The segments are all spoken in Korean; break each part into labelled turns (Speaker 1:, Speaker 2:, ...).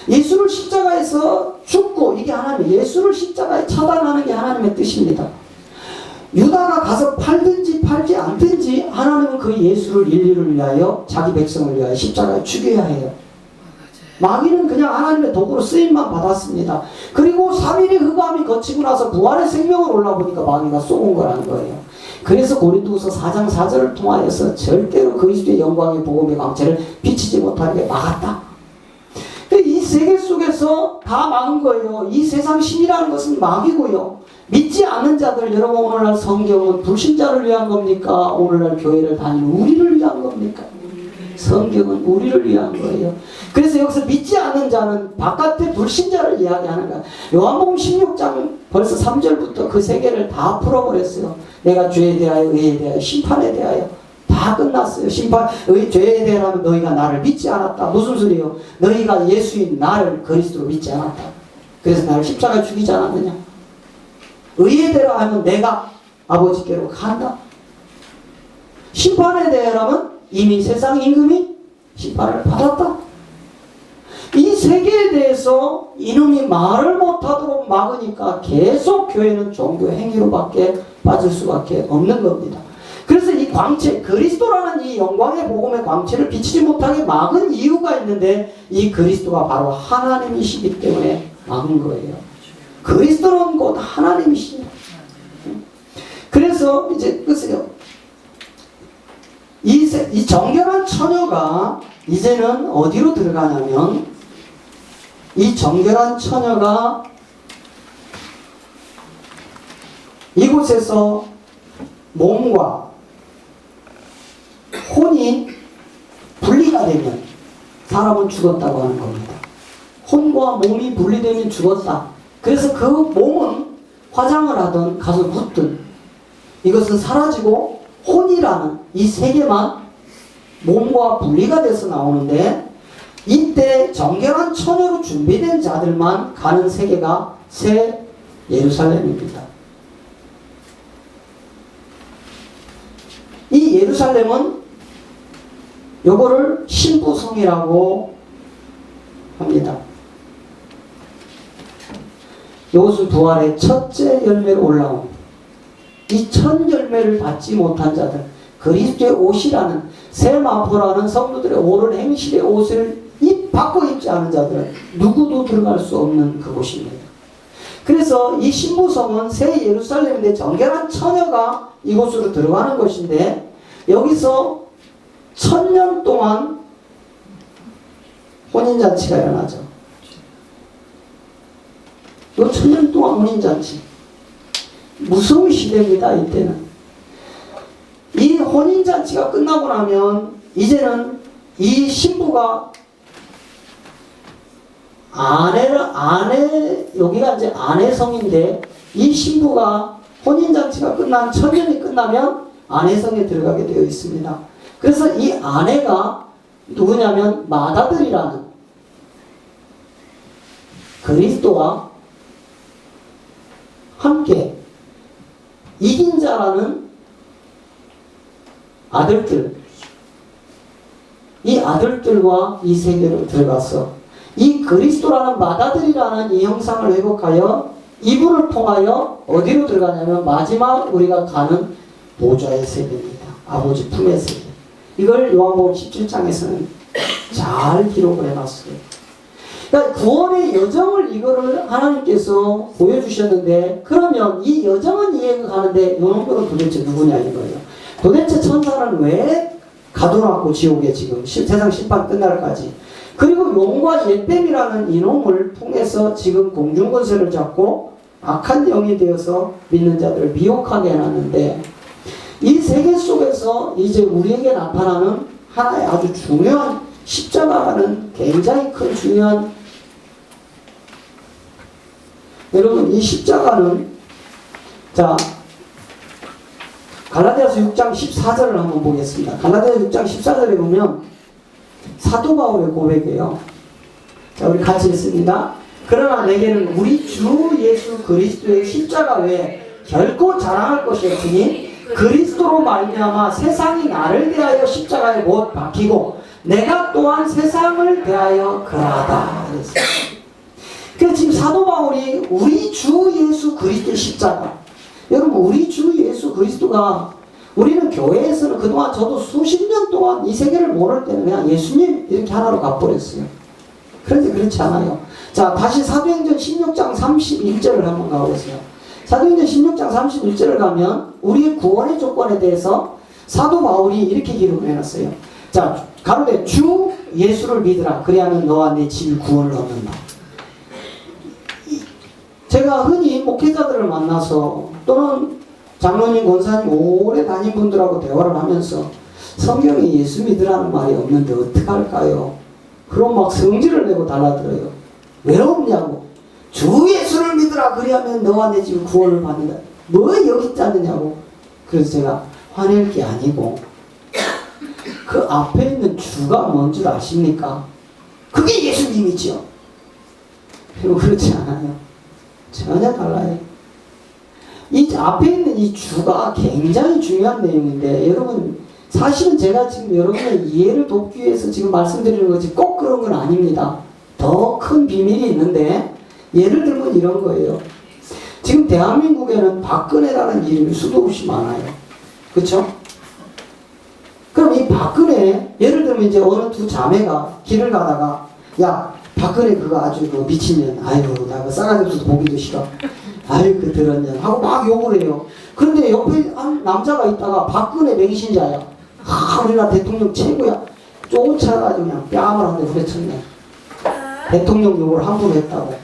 Speaker 1: 예수를 십자가에서 죽고, 이게 하나님, 예수를 십자가에 처단하는 게 하나님의 뜻입니다. 유다가 가서 팔든지 팔지 않든지 하나님은 그 예수를 인류를 위하여, 자기 백성을 위하여 십자가에 죽여야 해요. 마귀는 그냥 하나님의 도구로 쓰임만 받았습니다. 그리고 3일의 흑암이 거치고 나서 부활의 생명을 올라보니까 마귀가 쏘은 거라는 거예요. 그래서 고린도후서 4장 4절을 통하여서 절대로 그리스도의 영광의 복음의 광채를 비치지 못하게 막았다. 이 세계 속에서 다 막은 거예요. 이 세상 신이라는 것은 마귀고요. 믿지 않는 자들, 여러분 오늘날 성경은 불신자를 위한 겁니까? 오늘날 교회를 다니는 우리를 위한 겁니까? 성경은 우리를 위한 거예요. 그래서 여기서 믿지 않는 자는 바깥의 불신자를 이야기하는 거야. 요한복음 16장 벌써 3절부터 그 세계를 다 풀어버렸어요. 내가 죄에 대하여, 의에 대하여, 심판에 대하여 다 끝났어요. 죄에 대하여 너희가 나를 믿지 않았다. 무슨 소리예요? 너희가 예수인 나를 그리스도로 믿지 않았다. 그래서 나를 십자가에 죽이지 않았느냐? 의에 대하여 내가 아버지께로 간다. 심판에 대하여는 이미 세상 임금이 심판을 받았다. 이 세계에 대해서 이놈이 말을 못하도록 막으니까 계속 교회는 종교 행위로밖에 빠질 수밖에 없는 겁니다. 그래서 이 광채, 그리스도라는 이 영광의 복음의 광채를 비치지 못하게 막은 이유가 있는데, 이 그리스도가 바로 하나님이시기 때문에 막은 거예요. 그리스도는 곧 하나님이시죠. 그래서 이제 보세요. 이 정결한 처녀가 이제는 어디로 들어가냐면, 이 정결한 처녀가 이곳에서 몸과 혼이 분리가 되면 사람은 죽었다고 하는 겁니다. 혼과 몸이 분리되면 죽었다. 그래서 그 몸은 화장을 하든 가서 묻든 이것은 사라지고 혼이라는 이 세계만 몸과 분리가 돼서 나오는데, 이때 정결한 처녀로 준비된 자들만 가는 세계가 새 예루살렘입니다. 이 예루살렘은 요거를 신부성이라고 합니다. 이것은 부활의 첫째 열매로 올라온, 이 첫 열매를 받지 못한 자들, 그리스도의 옷이라는, 새 마포라는 성도들의 오른 행실의 옷을 바꿔 입지 않은 자들은 누구도 들어갈 수 없는 그곳입니다. 그래서 이 신부성은 새 예루살렘인데 정결한 처녀가 이곳으로 들어가는 것인데, 여기서 1000년 동안 혼인잔치가 일어나죠. 이 1000년 동안 혼인잔치, 무서운 시대입니다. 이때는 이 혼인잔치가 끝나고 나면 이제는 이 신부가 여기가 이제 아내성인데, 이 신부가 혼인잔치가 끝난 1000년이 끝나면 아내성에 들어가게 되어 있습니다. 그래서 이 아내가 누구냐면 마다들이라는 그리스도와 함께 이긴 자라는 아들들, 이 아들들과 이 세계로 들어가서 이 그리스도라는 마다들이라는 이 형상을 회복하여 이분을 통하여 어디로 들어가냐면 마지막 우리가 가는 보좌의 세계입니다. 아버지 품의 세계. 이걸 요한복음 17장에서는 잘 기록을 해놨어요. 그러니까 구원의 여정을 이거를 하나님께서 보여주셨는데, 그러면 이 여정은 이해가 가는데 요놈들은 도대체 누구냐 이거예요. 도대체 천사는 왜 가둬놨고 지옥에 지금 세상 심판 끝날까지, 그리고 용과 옛뱀이라는 이놈을 통해서 지금 공중권세를 잡고 악한 영이 되어서 믿는 자들을 미혹하게 해놨는데, 이 세계 속에서 이제 우리에게 나타나는 하나의 아주 중요한 십자가라는 굉장히 큰 중요한, 여러분 이 십자가는, 자 갈라디아서 6장 14절을 한번 보겠습니다. 갈라디아서 6장 14절에 보면 사도 바울의 고백이에요. 자, 우리 같이 읽습니다. 그러나 내게는 우리 주 예수 그리스도의 십자가 외에 결코 자랑할 것이 없으니 그리스도로 말미암아 세상이 나를 대하여 십자가에 못 박히고 내가 또한 세상을 대하여 그러하다. 바울이 우리 주 예수 그리스도의 십자가. 여러분, 우리 주 예수 그리스도가, 우리는 교회에서는 그동안 저도 수십 년 동안 이 세계를 모를 때는 그냥 예수님 이렇게 하나로 가버렸어요. 그런데 그렇지 않아요. 자, 다시 사도행전 16장 31절을 한번 가보세요. 사도행전 16장 31절을 가면 우리의 구원의 조건에 대해서 사도 바울이 이렇게 기록을 해놨어요. 자, 가로되 주 예수를 믿으라. 그리하면 너와 내 집이 구원을 얻는다. 제가 흔히 목회자들을 만나서 또는 장로님, 권사님 오래 다닌 분들하고 대화를 하면서 성경에 예수 믿으라는 말이 없는데 어떡할까요? 그럼 막 성질을 내고 달라들어요. 왜 없냐고. 주 예수를 믿으라. 그리하면 너와 내 집이 구원을 받는다. 뭐 여기 짜느냐고. 그래서 제가 화낼 게 아니고, 그 앞에 있는 주가 뭔 줄 아십니까? 그게 예수님이죠. 그렇지 않아요. 전혀 달라요. 이 앞에 있는 이 주가 굉장히 중요한 내용인데, 여러분, 사실은 제가 지금 여러분의 이해를 돕기 위해서 지금 말씀드리는 거지 꼭 그런 건 아닙니다. 더 큰 비밀이 있는데, 예를 들면 이런 거예요. 지금 대한민국에는 박근혜라는 이름이 수도 없이 많아요. 그렇죠? 그럼 이 박근혜, 예를 들면 이제 어느 두 자매가 길을 가다가, 야, 박근혜 그거 아주 그 미친년, 아유, 나 그 싸가지 없어서 보기도 싫어. 아유, 그 들었냐. 하고 막 욕을 해요. 그런데 옆에 한 남자가 있다가 박근혜 맹신자야. 우리나라 대통령 최고야. 쫓아가지고 그냥 뺨을 한 대 후려쳤네. 대통령 욕을 함부로 했다고.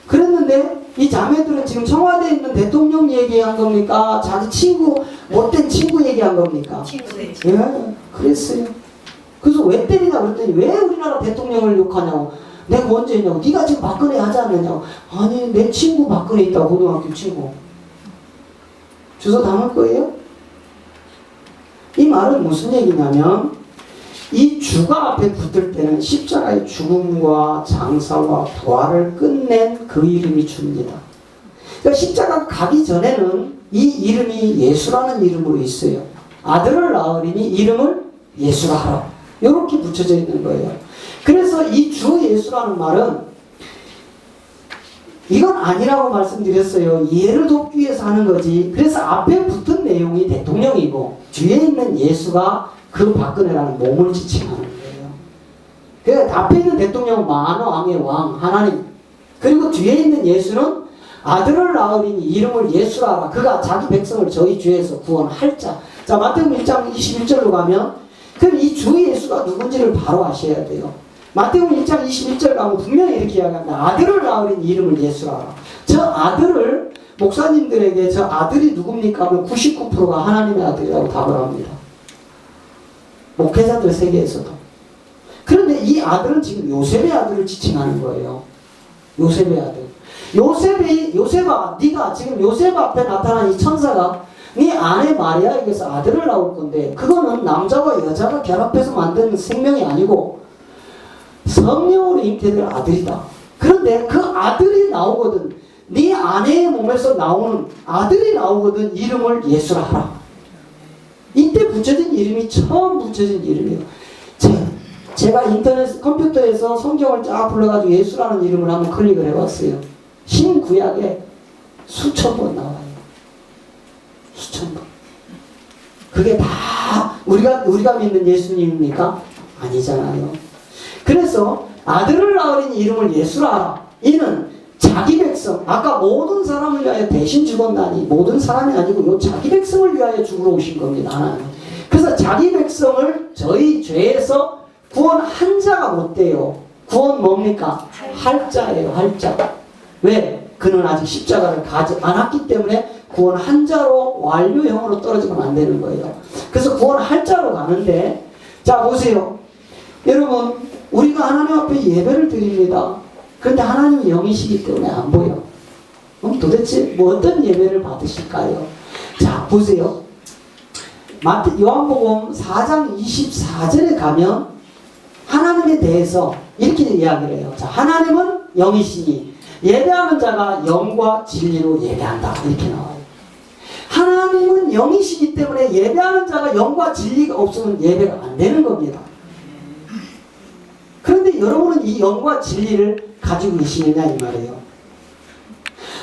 Speaker 1: 그랬는데 이 자매들은 지금 청와대에 있는 대통령 얘기한 겁니까? 자기 친구, 못된 친구 얘기한 겁니까?
Speaker 2: 친구네.
Speaker 1: 예, 그랬어요. 그래서 왜 때리냐 그랬더니 왜 우리나라 대통령을 욕하냐고. 내가 언제 했냐고. 네가 지금 박근혜 하지 않느냐고. 아니, 내 친구 박근혜 있다고. 고등학교 친구. 주소 담을 거예요? 이 말은 무슨 얘기냐면, 이 주가 앞에 붙을 때는 십자가의 죽음과 장사와 부활을 끝낸 그 이름이 주입니다. 그러니까 십자가 가기 전에는 이 이름이 예수라는 이름으로 있어요. 아들을 낳으리니 이름을 예수라 하라. 이렇게 붙여져 있는 거예요. 그래서 이 주 예수라는 말은 이건 아니라고 말씀드렸어요. 이해를 돕기 위해서 하는 거지. 그래서 앞에 붙은 내용이 대통령이고 뒤에 있는 예수가 그 박근혜라는 몸을 지칭하는 거예요. 그러니까 앞에 있는 대통령은 만왕의 왕 하나님, 그리고 뒤에 있는 예수는 아들을 낳으리니 이름을 예수라 하라. 그가 자기 백성을 저희 주에서 구원할 자. 자, 마태복음 1장 21절로 가면 그럼 이 주 예수가 누군지를 바로 아셔야 돼요. 마태복음 1장 21절 가면 분명히 이렇게 이야기합니다. 아들을 낳으린 이름을 예수라 하라. 저 아들을 목사님들에게 저 아들이 누굽니까 하면 99%가 하나님의 아들이라고 답을 합니다. 목회자들 세계에서도. 그런데 이 아들은 지금 요셉의 아들을 지칭하는 거예요. 요셉의 아들. 요셉아, 네가 지금 요셉 앞에 나타난 이 천사가 네 아내 마리아에게서 아들을 낳을 건데, 그거는 남자와 여자가 결합해서 만든 생명이 아니고 성령으로 잉태될 아들이다. 그런데 그 아들이 나오거든, 네 아내의 몸에서 나오는 아들이 나오거든 이름을 예수라 하라. 이때 붙여진 이름이 처음 붙여진 이름이에요. 제가 인터넷 컴퓨터에서 성경을 쫙 불러가지고 예수라는 이름을 한번 클릭을 해봤어요. 신구약에 수천 번 나와요. 수천 번. 그게 다 우리가 믿는 예수님입니까? 아니잖아요. 그래서 아들을 낳으린 이름을 예수라 하라. 이는 자기 백성, 아까 모든 사람을 위하여 대신 죽었나니, 모든 사람이 아니고 요 자기 백성을 위하여 죽으러 오신 겁니다. 하나님. 그래서 자기 백성을 저희 죄에서 구원한 자가 못 돼요. 구원 뭡니까? 할 자예요. 할 자. 왜? 그는 아직 십자가를 가지 않았기 때문에 구원한 자로 완료형으로 떨어지면 안 되는 거예요. 그래서 구원할 자로 가는데, 자 보세요. 여러분, 우리가 하나님 앞에 예배를 드립니다. 그런데 하나님이 영이시기 때문에 안 보여. 그럼 도대체 뭐 어떤 예배를 받으실까요? 자 보세요. 요한복음 4장 24절에 가면 하나님에 대해서 이렇게 이야기를 해요. 자, 하나님은 영이시니 예배하는 자가 영과 진리로 예배한다. 이렇게 나와요. 하나님은 영이시기 때문에 예배하는 자가 영과 진리가 없으면 예배가 안 되는 겁니다. 그런데 여러분은 이 영과 진리를 가지고 계시느냐 이 말이에요.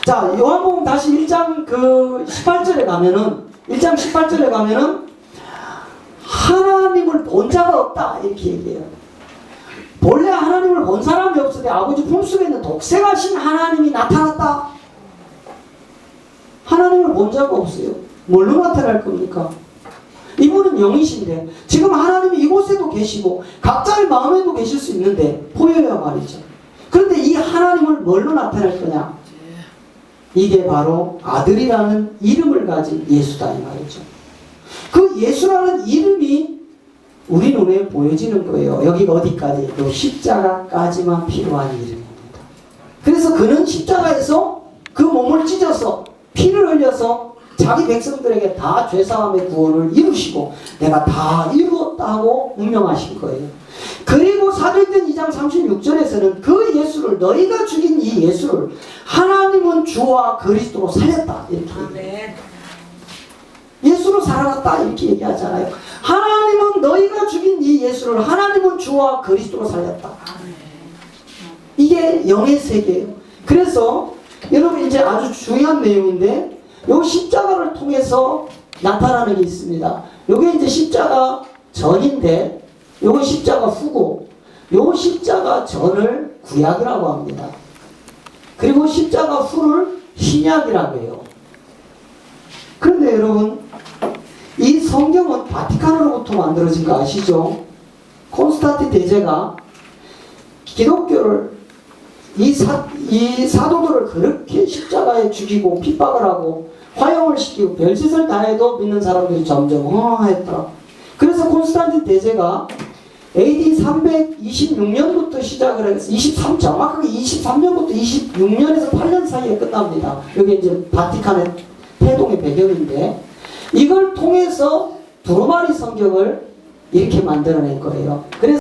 Speaker 1: 자, 요한복음 다시 1장 18절에 가면은, 1장 18절에 가면은, 하나님을 본 자가 없다. 이렇게 얘기해요. 본래 하나님을 본 사람이 없으되 아버지 품속에 있는 독생하신 하나님이 나타났다. 하나님을 본 자가 없어요. 뭘로 나타날 겁니까? 이분은 영이신데 지금 하나님이 이곳에도 계시고 각자의 마음에도 계실 수 있는데 보여야 말이죠. 그런데 이 하나님을 뭘로 나타낼 거냐? 이게 바로 아들이라는 이름을 가진 예수다 이 말이죠. 그 예수라는 이름이 우리 눈에 보여지는 거예요. 여기가 어디까지? 요 십자가까지만 필요한 이름입니다. 그래서 그는 십자가에서 그 몸을 찢어서 피를 흘려서 자기 백성들에게 다 죄사함의 구원을 이루시고 내가 다 이루었다 하고 운명하신 거예요. 그리고 사도행전 2장 36절에서는 그 예수를 너희가 죽인 이 예수를 하나님은 주와 그리스도로 살렸다 이렇게 얘기해요. 예수로 살아났다 이렇게 얘기하잖아요. 하나님은 너희가 죽인 이 예수를 하나님은 주와 그리스도로 살렸다. 이게 영의 세계예요. 그래서 여러분 이제 아주 중요한 내용인데 요 십자가를 통해서 나타나는 게 있습니다. 요게 이제 십자가 전인데 요건 십자가 후고 요 십자가 전을 구약이라고 합니다. 그리고 십자가 후를 신약이라고 해요. 그런데 여러분 이 성경은 바티칸으로부터 만들어진 거 아시죠? 콘스탄틴 대제가 기독교를 이 사도들을 그렇게 십자가에 죽이고 핍박을 하고 화형을 시키고 별짓을 다 해도 믿는 사람들이 점점 허황했더라. 그래서 콘스탄틴 대제가 AD 326년부터 시작을 해서 정확하게 23년부터 26년에서 8년 사이에 끝납니다. 여기 이제 바티칸의 태동의 배경인데 이걸 통해서 두루마리 성경을 이렇게 만들어낸 거예요. 그래서